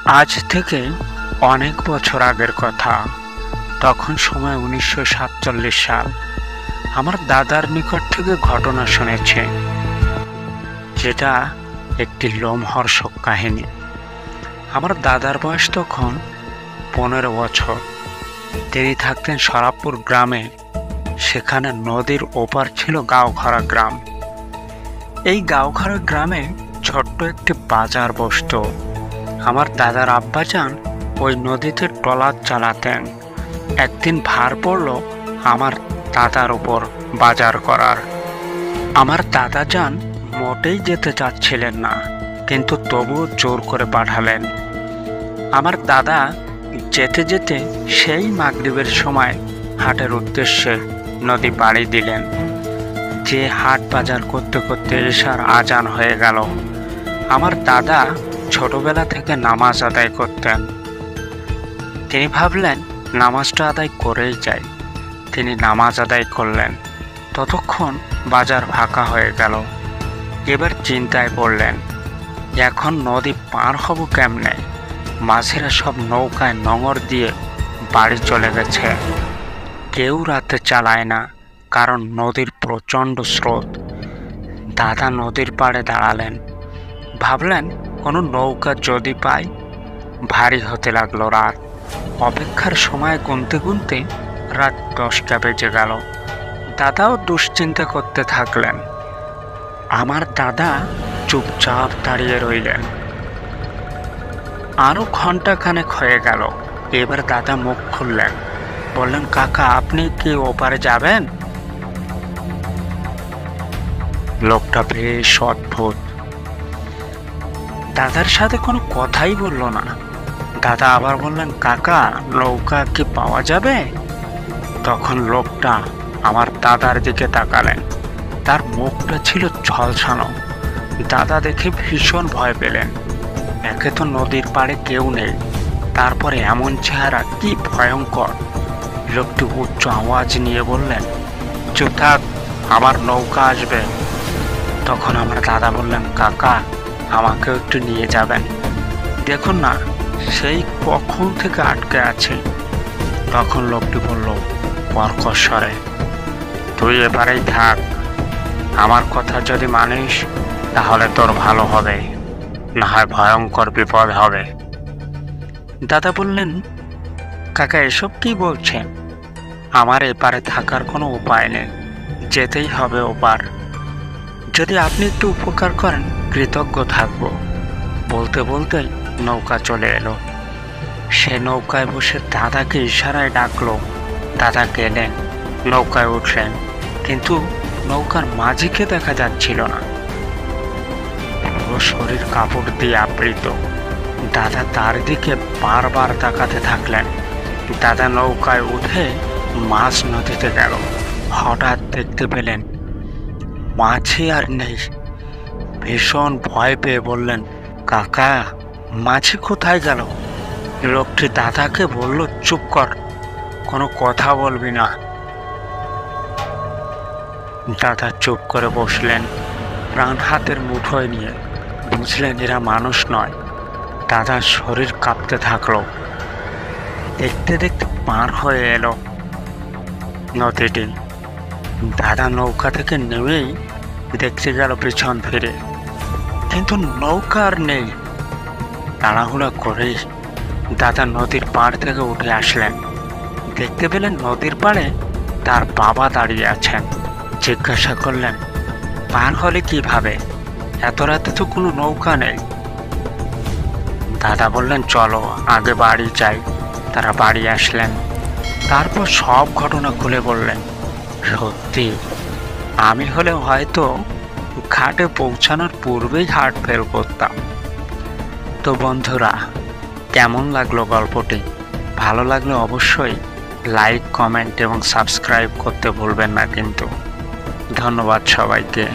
আজ থেকে অনেক বছর আগের কথা। তখন সময় 1947 সাল। আমার দাদার নিকট থেকে ঘটনা শুনেছে, যেটা একটি লোমহর্ষক কাহিনী। আমার দাদার বয়স তখন 15 বছর। তিনি থাকতেন সরাবপুর গ্রামে। সেখানে নদীর ওপার ছিল গাঁওখরা গ্রাম। এই গাঁওখরা গ্রামে ছোট্ট একটি বাজার বসত। আমার দাদার আব্বাজান ওই নদীতে ট্রলার চালাতেন। একদিন ভার পড়ল আমার দাদার উপর বাজার করার। আমার দাদাজান মোটেই যেতে চাচ্ছিলেন না, কিন্তু তবুও জোর করে পাঠালেন। আমার দাদা যেতে যেতে সেই মাগরিবের সময় হাটের উদ্দেশ্যে নদী পাড়ি দিলেন। যে হাট বাজার করতে করতে এশার আজান হয়ে গেল। আমার দাদা ছোটবেলা থেকে নামাজ আদায় করতেন। তিনি ভাবলেন নামাজটা আদায় করেই যাই। তিনি নামাজ আদায় করলেন। ততক্ষণ বাজার ফাঁকা হয়ে গেল। এবার চিন্তায় পড়লেন, এখন নদী পার হব কেমনে? মাঝিরা সব নৌকায় নোঙর দিয়ে বাড়ি চলে গেছে। কেউ রাতে চালায় না, কারণ নদীর প্রচণ্ড স্রোত। দাদা নদীর পাড়ে দাঁড়ালেন। ভাবলেন কোনো নৌকা যদি পাই। ভারী হতে লাগলো রাত। অপেক্ষার সময় গুনতে গুনতে রাত 10টা বেজে গেল। দাদাও দুশ্চিন্তা করতে থাকলেন। আমার দাদা চুপচাপ দাঁড়িয়ে রইলেন। আরো ঘন্টাখানেক হয়ে গেল। এবার দাদা মুখ খুললেন, বললেন, কাকা, আপনি কি ওপারে যাবেন? লোকটা বেশ অদ্ভুত। দাদার সাথে কোনো কথাই বলল না। দাদা আবার বললেন, কাকা, নৌকা কি পাওয়া যাবে? তখন লোকটা আমার দাদার দিকে তাকালেন। তার মুখটা ছিল ঝলসানো। দাদা দেখে ভীষণ ভয় পেলেন। একে তো নদীর পাড়ে কেউ নেই, তারপরে এমন চেহারা, কি ভয়ঙ্কর। লোকটি উচ্চ আওয়াজ নিয়ে বললেন, চুপ থাক, আমার নৌকা আসবে। তখন আমার দাদা বললেন, কাকা, আমাকেও একটু নিয়ে যাবেন। দেখুন না, সেই কখন থেকে আটকে আছে। তখন লোকটি বলল কর্কশ স্বরে, তুই এবারেই থাক। আমার কথা যদি মানিস তাহলে তোর ভালো হবে, না হয় ভয়ঙ্কর বিপদ হবে। দাদা বললেন, কাকা, এসব কি বলছেন? আমার এপারে থাকার কোনো উপায় নেই, যেতেই হবে ওপার। যদি আপনি একটু উপকার করেন কৃতজ্ঞ থাকব। বলতে বলতেই নৌকা চলে এলো। সে নৌকায় বসে দাদাকে ইশারায় ডাকলো। দাদা গেলেন, নৌকায় উঠলেন, কিন্তু নৌকার মাঝিকে দেখা যাচ্ছিল না। পুরো শরীর কাপড় দিয়ে আবৃত। দাদা তার দিকে বারবার তাকাতে থাকলেন। দাদা নৌকায় উঠে মাছ নদীতে গেল। হঠাৎ দেখতে পেলেন মাছি আর নেই। ভীষণ ভয় পেয়ে বললেন, কাকা, মাছি কোথায় গেল? লোকটি দাদাকে বলল, চুপ কর, কোনো কথা বলবি না। দাদা চুপ করে বসলেন, প্রাণ হাতের মুঠোয় নিয়ে। বুঝলেন এরা মানুষ নয়। দাদার শরীর কাঁপতে থাকলো। দেখতে দেখতে পার হয়ে এলো নদীটি। দাদা নৌকা থেকে নেমেই দেখতে গেল পিছন ফিরে, কিন্তু নৌকা আর নেই। তাড়াহুড়া করেই দাদা নদীর পাড় থেকে উঠে আসলেন। দেখতে পেলেন নদীর পাড়ে তার বাবা দাঁড়িয়ে আছেন। জিজ্ঞাসা করলেন, পার হলে কিভাবে? এত রাতে তো কোনো নৌকা নেই। দাদা বললেন, চলো আগে বাড়ি যাই। তারা বাড়ি আসলেন। তারপর সব ঘটনা খুলে বললেন। সত্যি, আমি হলে হয়তো ঘাটে পৌঁছানোর পূর্বেই হাট ফেল করতাম। তো বন্ধুরা, কেমন লাগলো গল্পটি? ভালো লাগলে অবশ্যই লাইক, কমেন্ট এবং সাবস্ক্রাইব করতে ভুলবেন না কিন্তু। ধন্যবাদ সবাইকে।